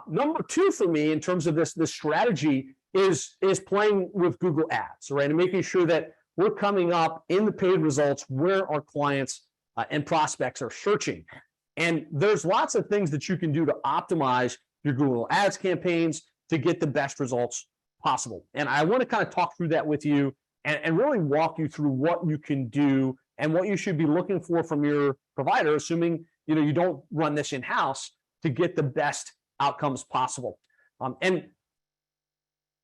Number two for me in terms of this strategy is playing with Google Ads, right? And making sure that we're coming up in the paid results where our clients and prospects are searching. And there's lots of things that you can do to optimize your Google Ads campaigns to get the best results possible. And I want to kind of talk through that with you and really walk you through what you can do and what you should be looking for from your provider, assuming you don't run this in-house, to get the best outcomes possible. And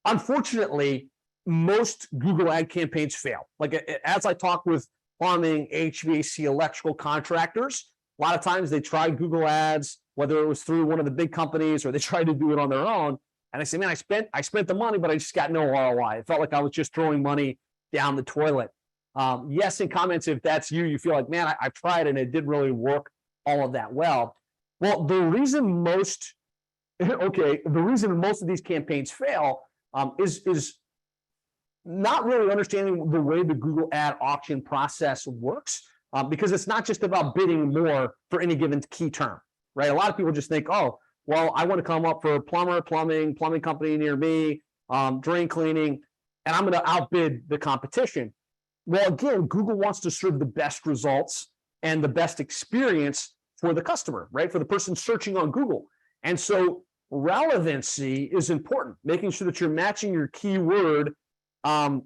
unfortunately, most Google ad campaigns fail. Like, as I talk with plumbing, HVAC, electrical contractors, a lot of times they tried Google ads, whether it was through one of the big companies or they tried to do it on their own. And I say, man, I spent the money, but I just got no ROI. It felt like I was just throwing money down the toilet. Yes, in comments, if that's you feel like, man, I tried and it didn't really work all of that well. Well, the reason most of these campaigns fail is not really understanding the way the Google ad auction process works, because it's not just about bidding more for any given key term, right? A lot of people just think, oh, well, I want to come up for plumbing company near me, drain cleaning, and I'm going to outbid the competition. Well, again, Google wants to serve the best results and the best experience for the customer, right? For the person searching on Google. And so relevancy is important, making sure that you're matching your keyword and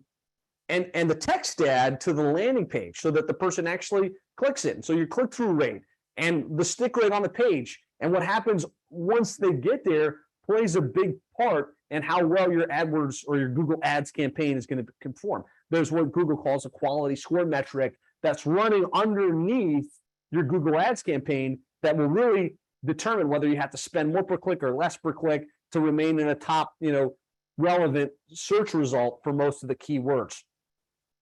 the text ad to the landing page so that the person actually clicks it. And so your click-through rate and the stick rate on the page and what happens once they get there plays a big part in how well your AdWords or your Google Ads campaign is going to perform. There's what Google calls a quality score metric that's running underneath your Google Ads campaign that will really determine whether you have to spend more per click or less per click to remain in a top, relevant search result for most of the keywords.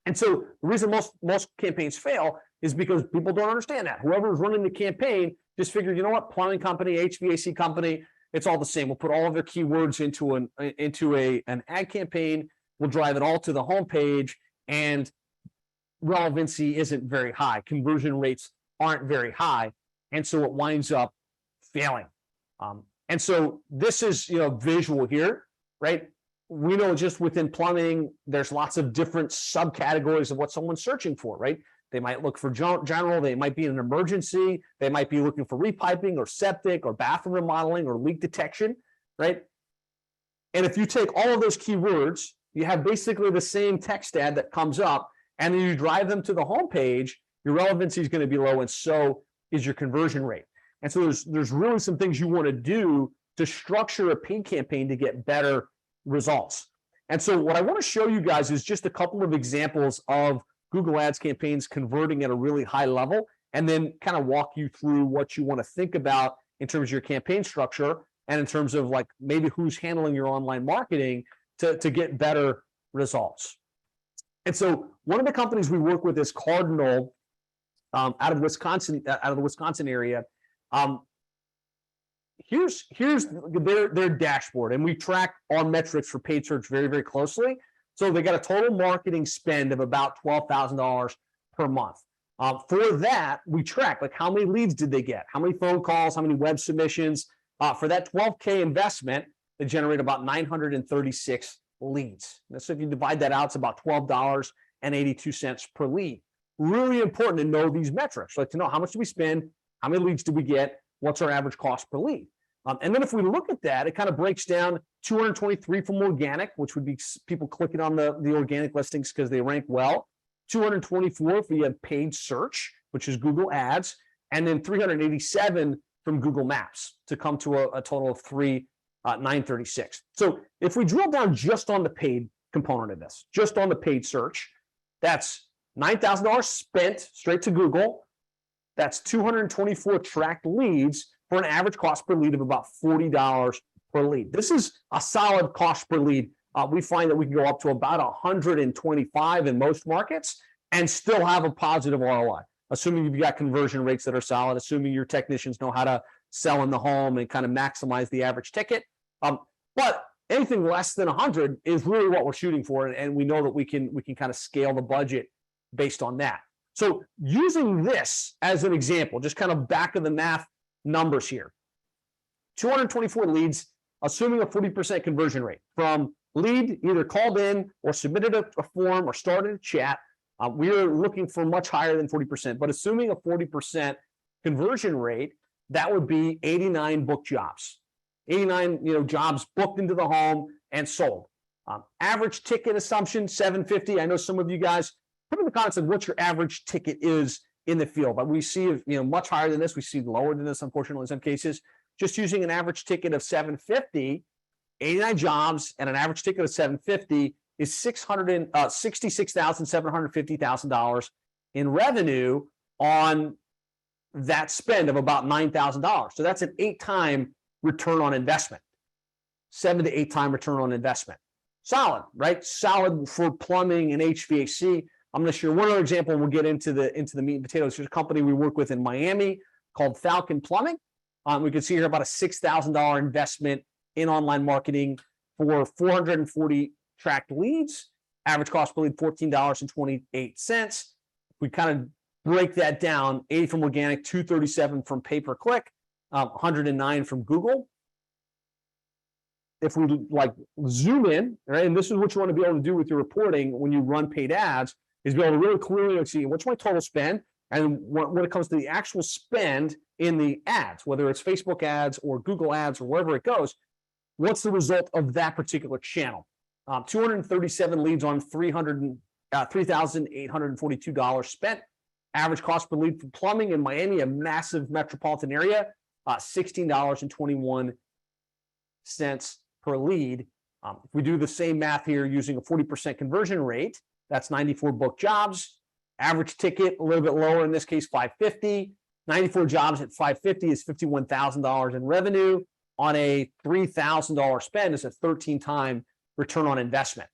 And so the reason most campaigns fail is because people don't understand that. Whoever's running the campaign just figured, plumbing company, HVAC company, it's all the same. We'll put all of their keywords into an ad campaign. We'll drive it all to the homepage, and relevancy isn't very high. Conversion rates aren't very high, and so it winds up failing. And so this is visual here, right? We know just within plumbing, there's lots of different subcategories of what someone's searching for, right? They might look for general, they might be in an emergency, they might be looking for repiping or septic or bathroom remodeling or leak detection, right? And if you take all of those keywords, you have basically the same text ad that comes up, and then you drive them to the homepage, your relevancy is going to be low, and so is your conversion rate. And so there's really some things you want to do to structure a paid campaign to get better results. And so what I want to show you guys is just a couple of examples of Google Ads campaigns converting at a really high level, and then kind of walk you through what you want to think about in terms of your campaign structure and in terms of like maybe who's handling your online marketing to get better results. And so one of the companies we work with is Cardinal out of the Wisconsin area. Here's their dashboard, and we track our metrics for paid search very, very closely. So they got a total marketing spend of about $12,000 per month. For that, we track like how many leads did they get, how many phone calls, how many web submissions. For that $12K investment, they generate about 936 leads. And so if you divide that out, it's about $12.82 per lead. Really important to know these metrics, like to know how much do we spend, how many leads do we get, what's our average cost per lead. And then if we look at that, it kind of breaks down 223 from organic, which would be people clicking on the organic listings because they rank well, 224 if you have paid search, which is Google Ads, and then 387 from Google Maps to come to a total of 936. So if we drill down just on the paid component of this, just on the paid search, that's $9,000 spent straight to Google. That's 224 tracked leads for an average cost per lead of about $40 per lead. This is a solid cost per lead. We find that we can go up to about 125 in most markets and still have a positive ROI, assuming you've got conversion rates that are solid, assuming your technicians know how to sell in the home and kind of maximize the average ticket. But anything less than 100 is really what we're shooting for, and we know that we can kind of scale the budget based on that. So using this as an example, just kind of back of the math numbers here. 224 leads, assuming a 40% conversion rate from lead, either called in or submitted a form or started a chat. We are looking for much higher than 40%, but assuming a 40% conversion rate, that would be 89 booked jobs. 89 jobs booked into the home and sold. Average ticket assumption, $750. I know some of you guys put in the comments of what your average ticket is in the field, but we see much higher than this. We see lower than this, unfortunately, in some cases. Just using an average ticket of $750, 89 jobs, and an average ticket of $750 is $66,750,000 in revenue on that spend of about $9,000. So that's an 8-time return on investment, 7 to 8 time return on investment. Solid, right? Solid for plumbing and HVAC. I'm going to share one other example, and we'll get into the meat and potatoes. There's a company we work with in Miami called Falcon Plumbing. We can see here about a $6,000 investment in online marketing for 440 tracked leads. Average cost per lead, $14.28. We kind of break that down: 80 from organic, 237 from pay-per-click, 109 from Google. If we zoom in, right, and this is what you want to be able to do with your reporting when you run paid ads, is be able to really clearly see what's my total spend, and when it comes to the actual spend in the ads, whether it's Facebook ads or Google ads or wherever it goes, what's the result of that particular channel? 237 leads on $3,842 spent. Average cost per lead for plumbing in Miami, a massive metropolitan area, $16.21 per lead. If we do the same math here using a 40% conversion rate, that's 94 booked jobs. Average ticket, a little bit lower, in this case, $550. 94 jobs at $550 is $51,000 in revenue. On a $3,000 spend is a 13-time return on investment.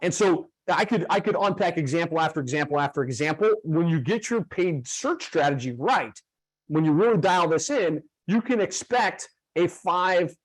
And so I could unpack example after example after example. When you get your paid search strategy right, when you really dial this in, you can expect a 5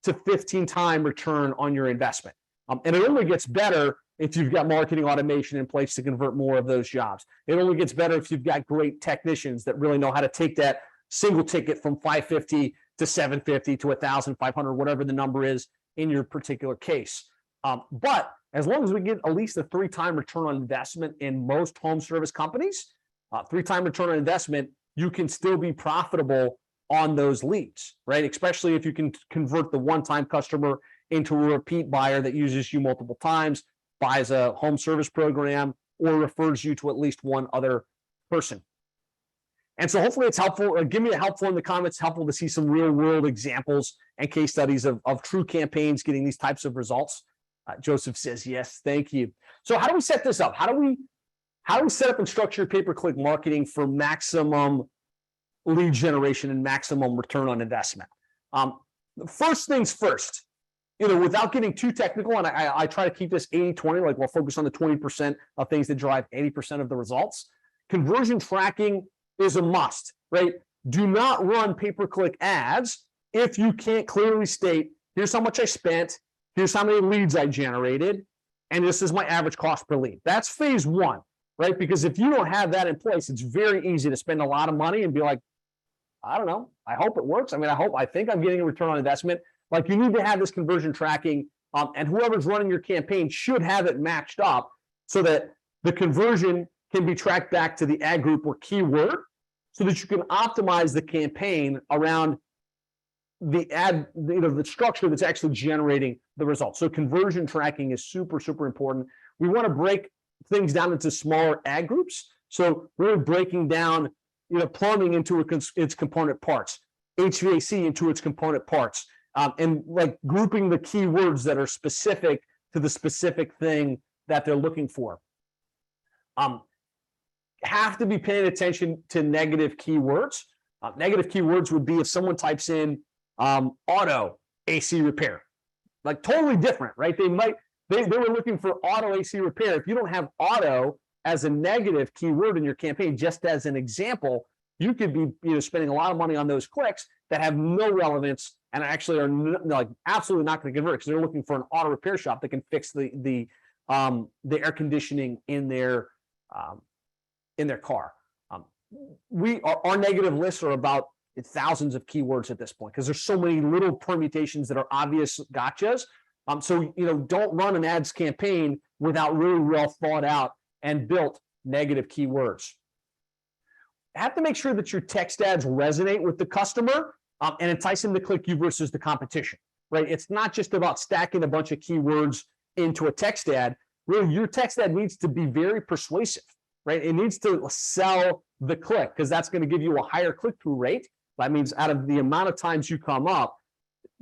to 15-time return on your investment. And it only gets better if you've got marketing automation in place to convert more of those jobs. It only gets better if you've got great technicians that really know how to take that single ticket from $550 to $750 to $1,500, whatever the number is in your particular case. But as long as we get at least a 3-time return on investment in most home service companies, 3-time return on investment, you can still be profitable on those leads, right? Especially if you can convert the one-time customer into a repeat buyer that uses you multiple times, buys a home service program, or refers you to at least one other person. And so hopefully it's helpful. Give me a helpful in the comments, helpful to see some real world examples and case studies of true campaigns getting these types of results. Joseph says, yes, thank you. So how do we set this up? How do we set up and structure pay-per-click marketing for maximum lead generation and maximum return on investment? First things first, without getting too technical, and I try to keep this 80-20, like we'll focus on the 20% of things that drive 80% of the results. Conversion tracking is a must, right? Do not run pay-per-click ads if you can't clearly state, here's how much I spent, here's how many leads I generated, and this is my average cost per lead. That's phase one, right? Because if you don't have that in place, it's very easy to spend a lot of money and be like, I don't know, I hope it works. I think I'm getting a return on investment. Like, you need to have this conversion tracking, and whoever's running your campaign should have it matched up so that the conversion can be tracked back to the ad group or keyword, so that you can optimize the campaign around the ad, the structure that's actually generating the results. So conversion tracking is super, super important. We want to break things down into smaller ad groups. So really breaking down, plumbing into its component parts, HVAC into its component parts, and like grouping the keywords that are specific to the specific thing that they're looking for. Have to be paying attention to negative keywords. Negative keywords would be if someone types in auto AC repair, like totally different, right? They were looking for auto AC repair. If you don't have auto as a negative keyword in your campaign, just as an example, you could be spending a lot of money on those clicks that have no relevance and actually are absolutely not going to convert, because they're looking for an auto repair shop that can fix the air conditioning in their car. Our negative lists are about thousands of keywords at this point because there's so many little permutations that are obvious gotchas. So, don't run an ads campaign without really well thought out and built negative keywords. Have to make sure that your text ads resonate with the customer and entice them to click you versus the competition, right? It's not just about stacking a bunch of keywords into a text ad. Really, your text ad needs to be very persuasive, right? It needs to sell the click because that's going to give you a higher click-through rate. That means out of the amount of times you come up,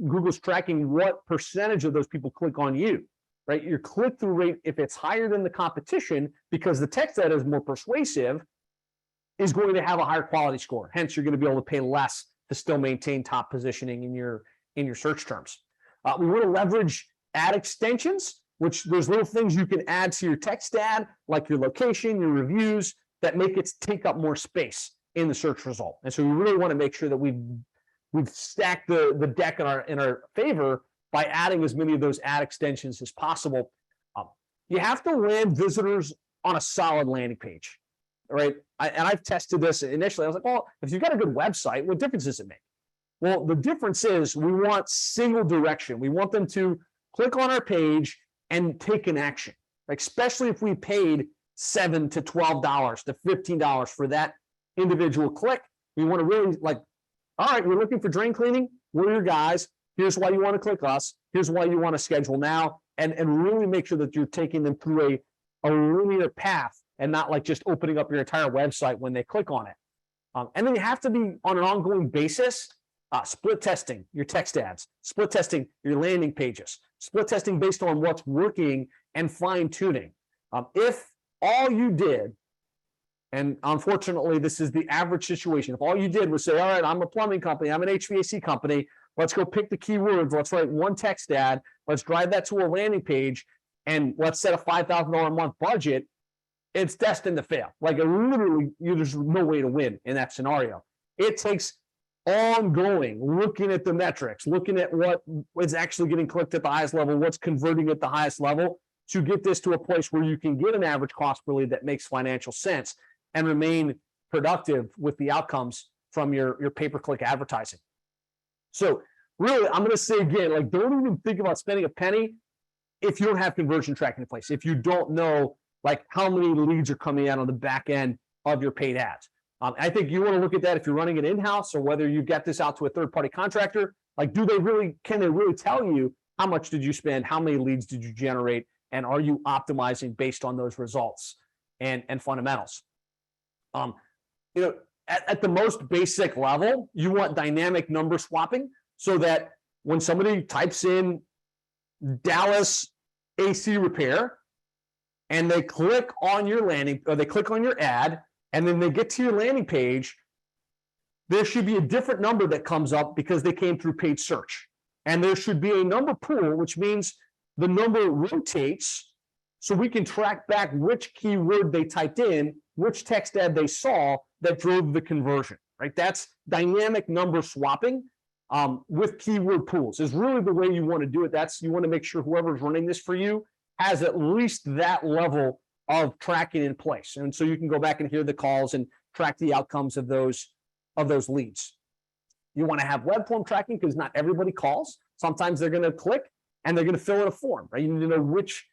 Google's tracking what percentage of those people click on you, right? Your click-through rate, if it's higher than the competition, because the text ad is more persuasive, is going to have a higher quality score. Hence, you're going to be able to pay less to still maintain top positioning in your search terms. We want to leverage ad extensions, which there's little things you can add to your text ad, like your location, your reviews, that make it take up more space in the search result. And so we really want to make sure that we've stacked the deck in our favor by adding as many of those ad extensions as possible. You have to land visitors on a solid landing page, right? I've tested this initially. I was like, well, if you've got a good website, what difference does it make? Well, the difference is we want single direction. We want them to click on our page and take an action, like, especially if we paid $7 to $12 to $15 for that individual click. We want to really all right, you're looking for drain cleaning? We're your guys. Here's why you want to click us. Here's why you want to schedule now. And really make sure that you're taking them through a linear path and not like just opening up your entire website when they click on it. And then you have to be on an ongoing basis, split testing your text ads, split testing your landing pages, split testing based on what's working and fine tuning. If all you did, and unfortunately, this is the average situation. If all you did was say, all right, I'm a plumbing company, I'm an HVAC company, let's go pick the keywords, let's write one text ad, let's drive that to a landing page, and let's set a $5,000 a month budget, it's destined to fail. Like, literally, there's no way to win in that scenario. It takes ongoing, looking at the metrics, looking at what is actually getting clicked at the highest level, what's converting at the highest level, to get this to a place where you can get an average cost per lead that makes financial sense and remain productive with the outcomes from your pay-per-click advertising. So really, I'm going to say again, don't even think about spending a penny if you don't have conversion tracking in place, if you don't know how many leads are coming out on the back end of your paid ads. I think you want to look at that if you're running it in-house or whether you get this out to a third-party contractor. Can they really tell you how much did you spend, how many leads did you generate, and are you optimizing based on those results and fundamentals? At the most basic level, you want dynamic number swapping so that when somebody types in Dallas AC repair and they click on your they click on your ad, and then they get to your landing page, there should be a different number that comes up because they came through paid search. And there should be a number pool, which means the number rotates so we can track back which keyword they typed in, which text ad they saw that drove the conversion, right? That's dynamic number swapping with keyword pools is really the way you want to do it. You want to make sure whoever's running this for you has at least that level of tracking in place. And so you can go back and hear the calls and track the outcomes of those leads. You want to have web form tracking because not everybody calls. Sometimes they're going to click and they're going to fill in a form, right? You need to know which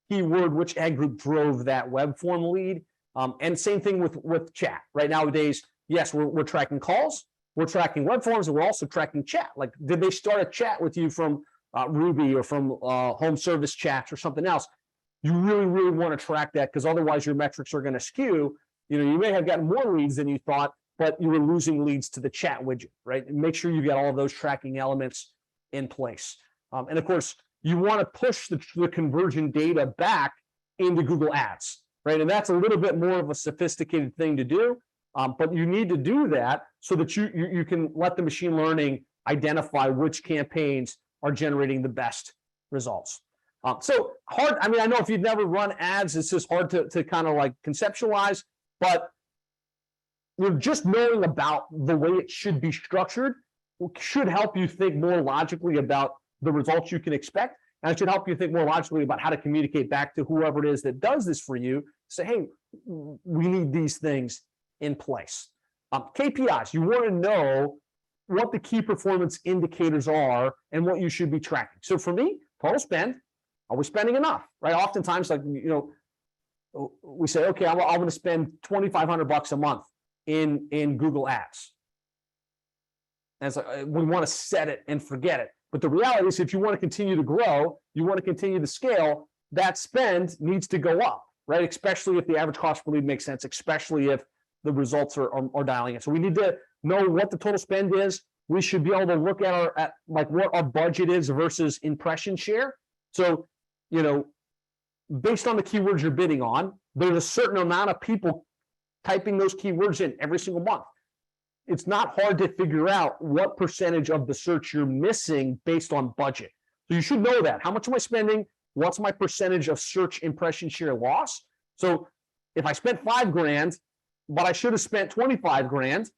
keyword, which ad group drove that web form lead. And same thing with chat, right? Nowadays, yes, we're tracking calls, we're tracking web forms, and we're also tracking chat. Like, did they start a chat with you from Ruby or from Home Service Chats or something else? You really, really want to track that because otherwise your metrics are going to skew. You may have gotten more leads than you thought, but you were losing leads to the chat widget, right? And make sure you've got all of those tracking elements in place. And of course, you want to push the conversion data back into Google Ads, right? And that's a little bit more of a sophisticated thing to do, but you need to do that so that you can let the machine learning identify which campaigns are generating the best results. So hard, I know if you've never run ads, it's just hard to kind of conceptualize, but just knowing about the way it should be structured should help you think more logically about the results you can expect. And it should help you think more logically about how to communicate back to whoever it is that does this for you. Say, hey, we need these things in place. KPIs, you want to know what the key performance indicators are and what you should be tracking. So for me, total spend, are we spending enough, right? Oftentimes, like, we say, okay, I'm going to spend $2,500 a month in Google Ads. And it's like, we want to set it and forget it. But the reality is, if you want to continue to grow, you want to continue to scale, that spend needs to go up, right? Especially if the average cost per lead makes sense, especially if the results are dialing in. So we need to know what the total spend is. We should be able to look at what our budget is versus impression share. So, based on the keywords you're bidding on, there's a certain amount of people typing those keywords in every single month. It's not hard to figure out what percentage of the search you're missing based on budget. So you should know that. How much am I spending? What's my percentage of search impression share loss? So if I spent $5,000, but I should have spent $25,000,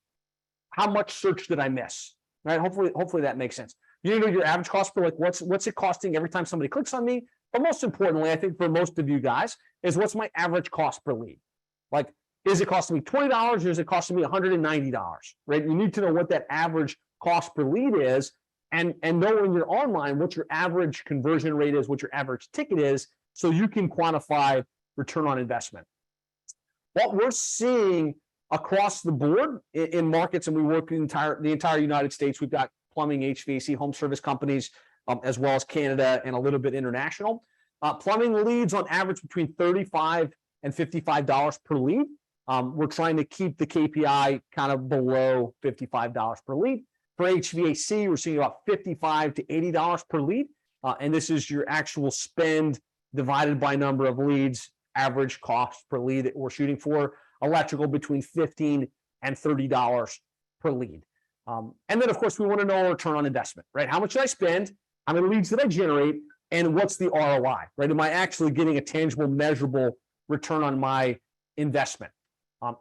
how much search did I miss? Right? Hopefully that makes sense. You know your average cost per, like, what's it costing every time somebody clicks on me? But most importantly, I think for most of you guys, is what's my average cost per lead? Like, is it costing me $20 or is it costing me $190? Right? You need to know what that average cost per lead is, and know when you're online what your average conversion rate is, what your average ticket is, so you can quantify return on investment. What we're seeing across the board in markets, and we work in the entire United States, we've got plumbing, HVAC, home service companies, as well as Canada and a little bit international. Plumbing leads on average between $35 and $55 per lead. We're trying to keep the KPI kind of below $55 per lead. For HVAC, we're seeing about $55 to $80 per lead. And this is your actual spend divided by number of leads, average cost per lead that we're shooting for. Electrical between $15 and $30 per lead. And then, of course, we want to know our return on investment, right? How much did I spend? How many leads did I generate? And what's the ROI, right? Am I actually getting a tangible, measurable return on my investment?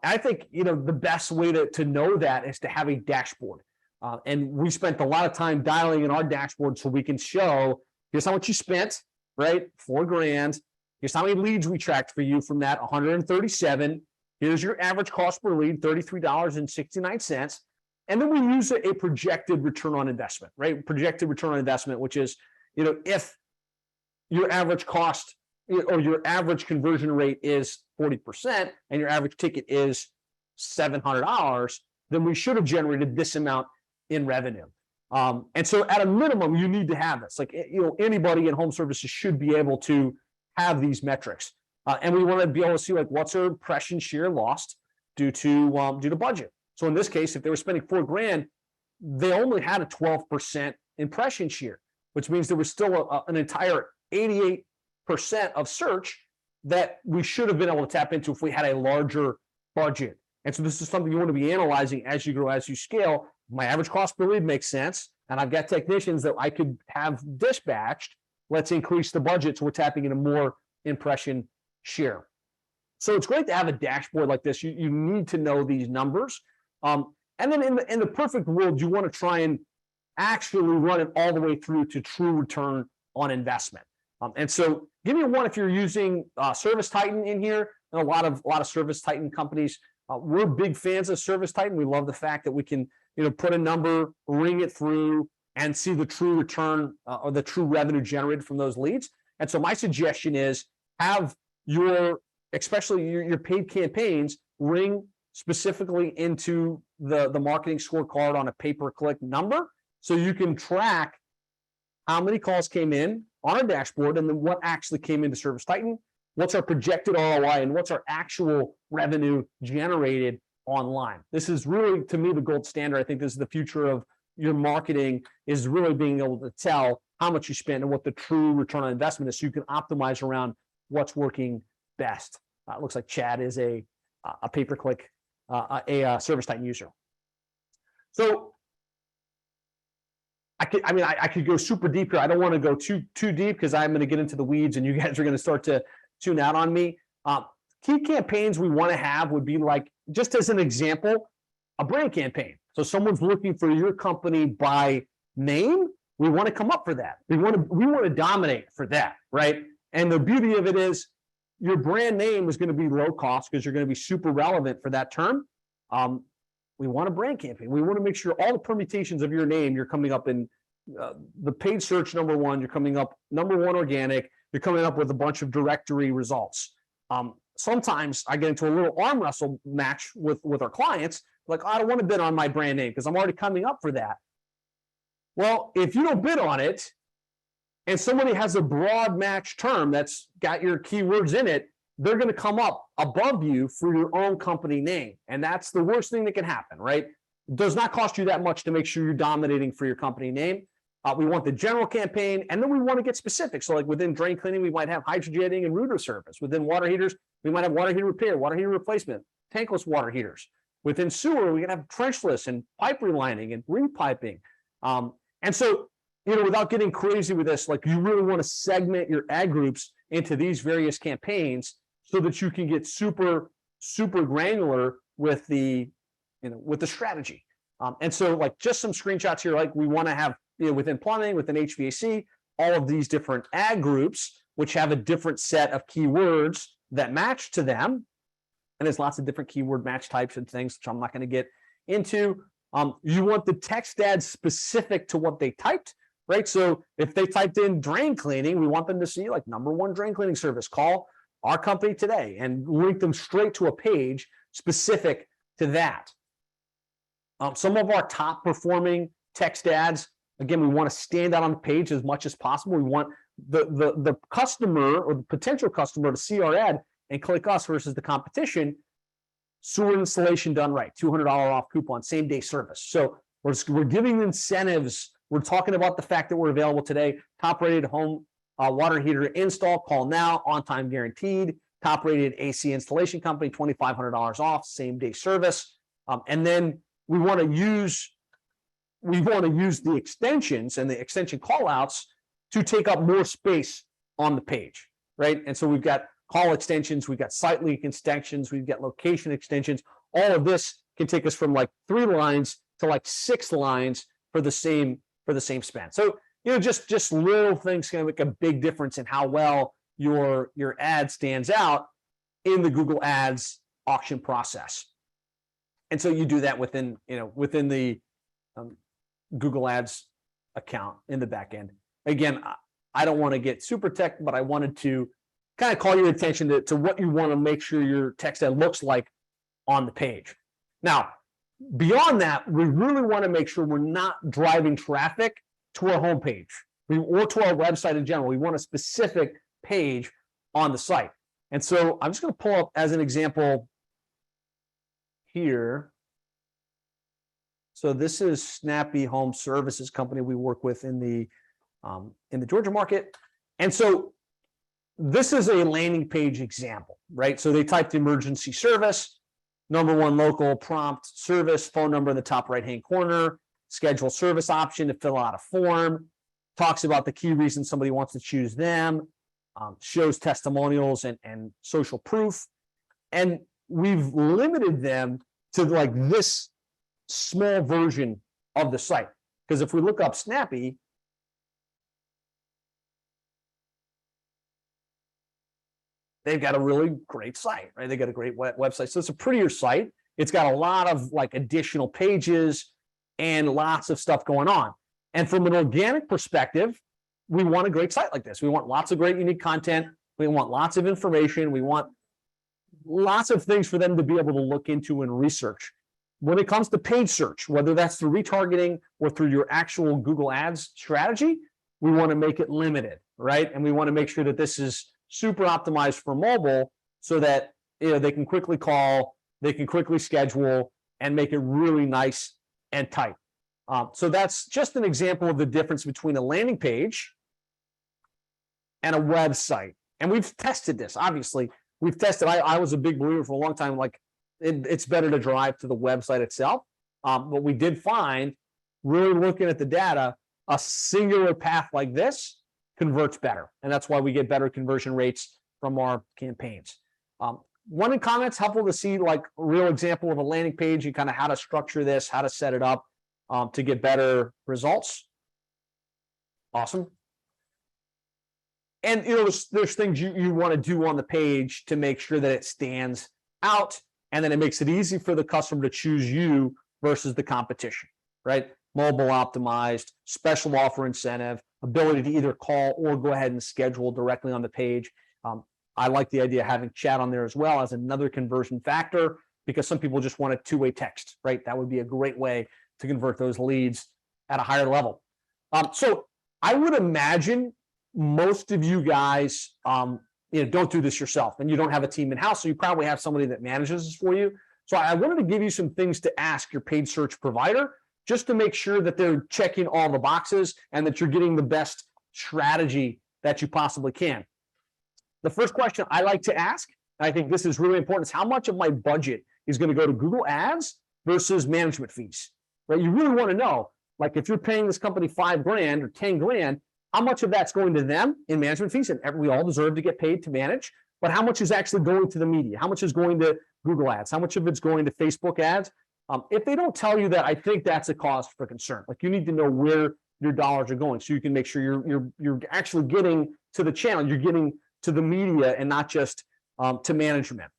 I think, the best way to know that is to have a dashboard. And we spent a lot of time dialing in our dashboard so we can show, here's how much you spent, right? $4,000. Here's how many leads we tracked for you from that, 137. Here's your average cost per lead, $33.69. And then we use a projected return on investment, right? Projected return on investment, which is, if your average cost or your average conversion rate is 40% and your average ticket is $700, then we should have generated this amount in revenue. And so at a minimum, you need to have this. Like, anybody in home services should be able to have these metrics. And we want to be able to see, like, what's our impression share lost due to budget. So in this case, if they were spending $4,000, they only had a 12% impression share, which means there was still an entire 88% of search that we should have been able to tap into if we had a larger budget. And so this is something you want to be analyzing as you grow, as you scale. My average cost per lead makes sense, and I've got technicians that I could have dispatched. Let's increase the budget so we're tapping into more impression share. So it's great to have a dashboard like this. You need to know these numbers. And then in the perfect world, you want to try and actually run it all the way through to true return on investment. And so give me one if you're using Service Titan in here, and a lot of Service Titan companies. We're big fans of Service Titan. We love the fact that we can put a number, ring it through, and see the true return or the true revenue generated from those leads. And so my suggestion is have especially your paid campaigns ring specifically into the marketing scorecard on a pay-per-click number, so you can track how many calls came in on our dashboard, and then what actually came into Service Titan, what's our projected ROI, and what's our actual revenue generated online. This is really, to me, the gold standard. I think this is the future of your marketing, is really being able to tell how much you spend and what the true return on investment is, so you can optimize around what's working best. It looks like Chad is a pay-per-click, a Service Titan user. So I could go super deep here. I don't want to go too deep because I'm going to get into the weeds and you guys are going to start to tune out on me. Key campaigns we want to have would be, like, just as an example, a brand campaign. So someone's looking for your company by name. We want to come up for that. We want to dominate for that, right? And the beauty of it is your brand name is going to be low cost because you're going to be super relevant for that term. We want a brand campaign. We want to make sure all the permutations of your name, you're coming up in the paid search #1, you're coming up #1 organic, you're coming up with a bunch of directory results. Sometimes I get into a little arm wrestle match with our clients, like, I don't want to bid on my brand name because I'm already coming up for that. Well, if you don't bid on it and somebody has a broad match term that's got your keywords in it, they're going to come up above you for your own company name. And that's the worst thing that can happen, right? It does not cost you that much to make sure you're dominating for your company name. We want the general campaign, and then we want to get specific. So like within drain cleaning, we might have hydrojetting and router service. Within water heaters, we might have water heater repair, water heater replacement, tankless water heaters. Within sewer, we can have trenchless and pipe relining and repiping. And so, without getting crazy with this, like, you really want to segment your ad groups into these various campaigns so that you can get super, super granular with the strategy. And so, like, just some screenshots here, like, we want to have, within plumbing, within HVAC, all of these different ad groups, which have a different set of keywords that match to them. And there's lots of different keyword match types and things, which I'm not going to get into. You want the text ad specific to what they typed, right? So if they typed in drain cleaning, we want them to see like #1 drain cleaning service. Call our company today, and link them straight to a page specific to that. Some of our top performing text ads, again, we want to stand out on the page as much as possible. We want the customer or the potential customer to see our ad and click us versus the competition. Sewer installation done right, $200 off coupon, same day service. So we're giving incentives. We're talking about the fact that we're available today. Top rated home water heater install, call now, on time guaranteed. Top rated AC installation company, $2,500 off, same day service. And then we want to use the extensions and the extension call outs to take up more space on the page, right? And so we've got call extensions, we've got site link extensions, we've got location extensions. All of this can take us from like 3 lines to like 6 lines for the same spend. So, just little things can make a big difference in how well your ad stands out in the Google Ads auction process. And so you do that within the Google Ads account in the back end. Again, I don't want to get super tech, but I wanted to kind of call your attention to what you want to make sure your text ad looks like on the page. Now, beyond that, we really want to make sure we're not driving traffic to our homepage or to our website in general. We want a specific page on the site. And so I'm just going to pull up as an example here. So this is Snappy Home Services company we work with in the Georgia market. And so this is a landing page example, right? So they typed emergency service, #1 local prompt service, phone number in the top right-hand corner, schedule service option to fill out a form, talks about the key reasons somebody wants to choose them, shows testimonials and social proof. And we've limited them to like this small version of the site. Because if we look up Snappy, they've got a really great site, right? They got a great website. So it's a prettier site. It's got a lot of like additional pages and lots of stuff going on. And from an organic perspective, we want a great site like this. We want lots of great unique content. We want lots of information. We want lots of things for them to be able to look into and research. When it comes to paid search, whether that's through retargeting or through your actual Google Ads strategy, we want to make it limited, right? And we want to make sure that this is super optimized for mobile so that they can quickly call, they can quickly schedule, and make it really nice and tight. So that's just an example of the difference between a landing page and a website. And we've tested this, obviously. We've tested, I was a big believer for a long time, like it's better to drive to the website itself. But we did find, really looking at the data, a singular path like this converts better. And that's why we get better conversion rates from our campaigns. One in comments, helpful to see like a real example of a landing page and kind of how to structure this, how to set it up to get better results. Awesome. And there's things you want to do on the page to make sure that it stands out, and then it makes it easy for the customer to choose you versus the competition, right? Mobile optimized, special offer incentive, ability to either call or go ahead and schedule directly on the page. I like the idea of having chat on there as well as another conversion factor, because some people just want a two-way text, right? That would be a great way to convert those leads at a higher level. So I would imagine most of you guys, don't do this yourself, and you don't have a team in-house, so you probably have somebody that manages this for you. So I wanted to give you some things to ask your paid search provider, just to make sure that they're checking all the boxes and that you're getting the best strategy that you possibly can. The first question I like to ask, and I think this is really important, is how much of my budget is going to go to Google Ads versus management fees, right? You really want to know, like if you're paying this company $5,000 or $10,000, how much of that's going to them in management fees, and we all deserve to get paid to manage, but how much is actually going to the media? How much is going to Google Ads? How much of it's going to Facebook ads? If they don't tell you that, I think that's a cause for concern. Like, you need to know where your dollars are going, so you can make sure you're actually getting to the channel, you're getting to the media, and not just to management.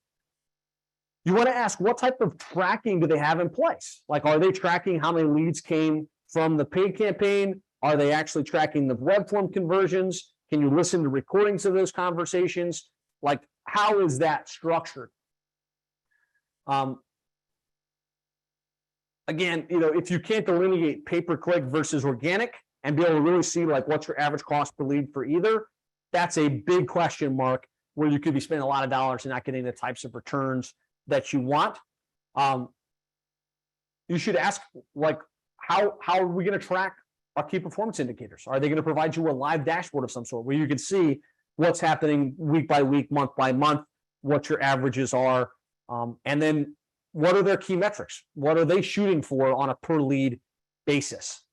You want to ask, what type of tracking do they have in place? Like, are they tracking how many leads came from the paid campaign? Are they actually tracking the web form conversions? Can you listen to recordings of those conversations? Like, how is that structured? Again, if you can't delineate pay-per-click versus organic and be able to really see like what's your average cost per lead for either, that's a big question mark where you could be spending a lot of dollars and not getting the types of returns that you want. You should ask, like, how are we going to track our key performance indicators? Are they going to provide you a live dashboard of some sort where you can see what's happening week by week, month by month, what your averages are, and then what are their key metrics? What are they shooting for on a per lead basis?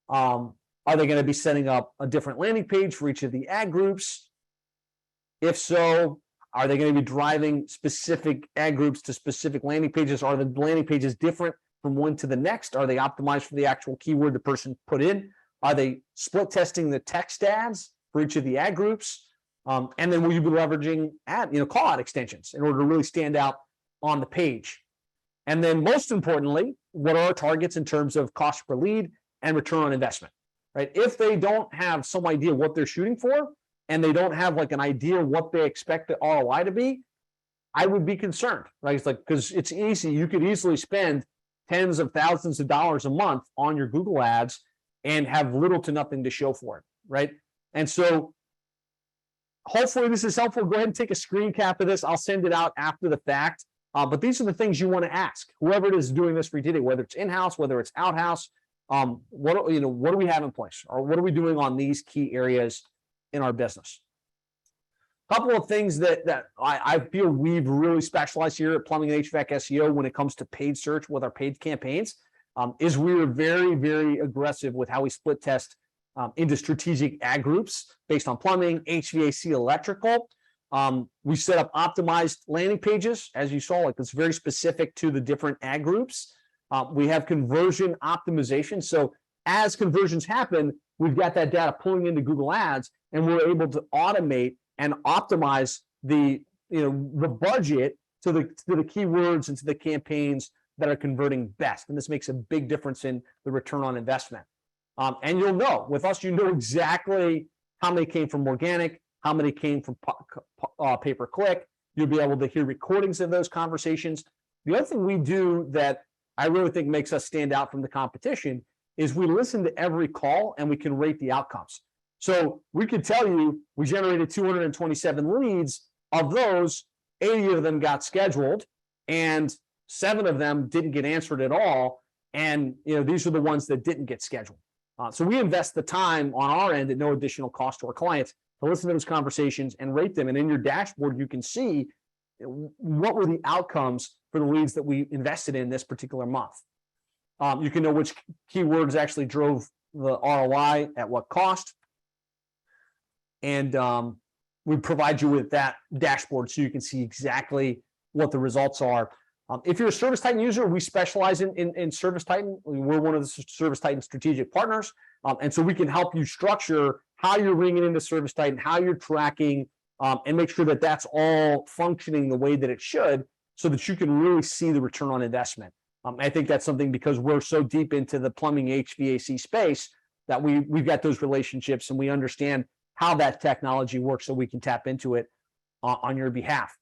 Are they going to be setting up a different landing page for each of the ad groups? If so, are they going to be driving specific ad groups to specific landing pages? Are the landing pages different from one to the next? Are they optimized for the actual keyword the person put in? Are they split testing the text ads for each of the ad groups? And then will you be leveraging call out extensions in order to really stand out on the page? And then most importantly, what are our targets in terms of cost per lead and return on investment, right? If they don't have some idea what they're shooting for, and they don't have like an idea what they expect the ROI to be, I would be concerned, right? It's like, because it's easy. You could easily spend tens of thousands of dollars a month on your Google ads and have little to nothing to show for it, right? And so hopefully this is helpful. Go ahead and take a screen cap of this. I'll send it out after the fact. But these are the things you want to ask whoever it is doing this for you today, whether it's in-house, whether it's out-house. What do we have in place, or what are we doing on these key areas in our business? A couple of things that I feel we've really specialized here at Plumbing and HVAC SEO when it comes to paid search with our paid campaigns is we're very, very aggressive with how we split test into strategic ad groups based on plumbing, HVAC, electrical. We set up optimized landing pages, as you saw, like it's very specific to the different ad groups. We have conversion optimization. So as conversions happen, we've got that data pulling into Google Ads, and we're able to automate and optimize the budget to the keywords and to the campaigns that are converting best. And this makes a big difference in the return on investment. And you'll know with us, you know exactly how many came from organic, how many came from pay-per-click. You'll be able to hear recordings of those conversations. The other thing we do that I really think makes us stand out from the competition is we listen to every call and we can rate the outcomes. So we could tell you we generated 227 leads. Of those, 80 of them got scheduled and 7 of them didn't get answered at all. And these are the ones that didn't get scheduled. So we invest the time on our end at no additional cost to our clients to listen to those conversations and rate them. And in your dashboard, you can see what were the outcomes for the leads that we invested in this particular month. You can know which keywords actually drove the ROI at what cost. And we provide you with that dashboard so you can see exactly what the results are. If you're a ServiceTitan user, we specialize in ServiceTitan. We're one of the ServiceTitan strategic partners. And so we can help you structure how you're bringing into ServiceTitan, how you're tracking, and make sure that that's all functioning the way that it should so that you can really see the return on investment. I think that's something because we're so deep into the plumbing HVAC space that we've got those relationships and we understand how that technology works so we can tap into it on your behalf.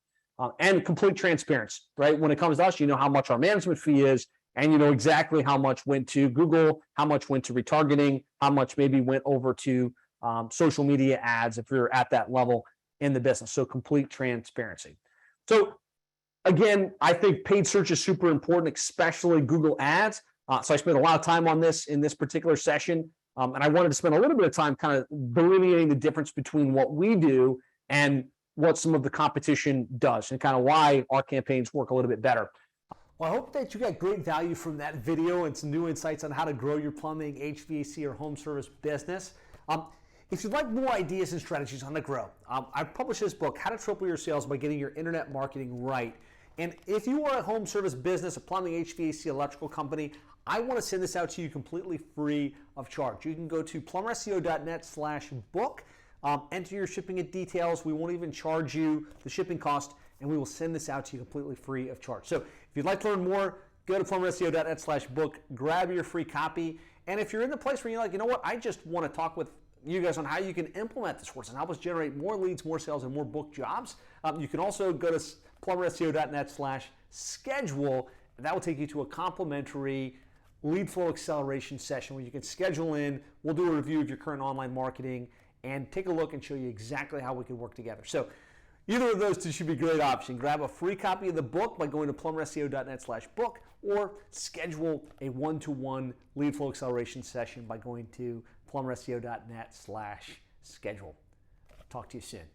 And complete transparency, right? When it comes to us, you know how much our management fee is, and you know exactly how much went to Google, how much went to retargeting, how much maybe went over to social media ads if you're at that level in the business. So complete transparency. So again, I think paid search is super important, especially Google Ads. So I spent a lot of time on this in this particular session, and I wanted to spend a little bit of time kind of delineating the difference between what we do and what some of the competition does and kind of why our campaigns work a little bit better. Well, I hope that you got great value from that video and some new insights on how to grow your plumbing, HVAC, or home service business. If you'd like more ideas and strategies on how to grow, I've published this book, How to Triple Your Sales by Getting Your Internet Marketing Right. And if you are a home service business, a plumbing, HVAC, electrical company, I want to send this out to you completely free of charge. You can go to plumberseo.net/book. Enter your shipping and details. We won't even charge you the shipping cost, and we will send this out to you completely free of charge. So if you'd like to learn more, go to plumberseo.net/book, grab your free copy. And if you're in the place where you're like, you know what, I just want to talk with you guys on how you can implement this course and help us generate more leads, more sales, and more book jobs, you can also go to plumberseo.net/schedule, and that will take you to a complimentary lead flow acceleration session where you can schedule in. We'll do a review of your current online marketing and take a look and show you exactly how we can work together. So either of those two should be a great option. Grab a free copy of the book by going to plumberseo.net/book or schedule a one-to-one lead flow acceleration session by going to plumberseo.net/schedule. Talk to you soon.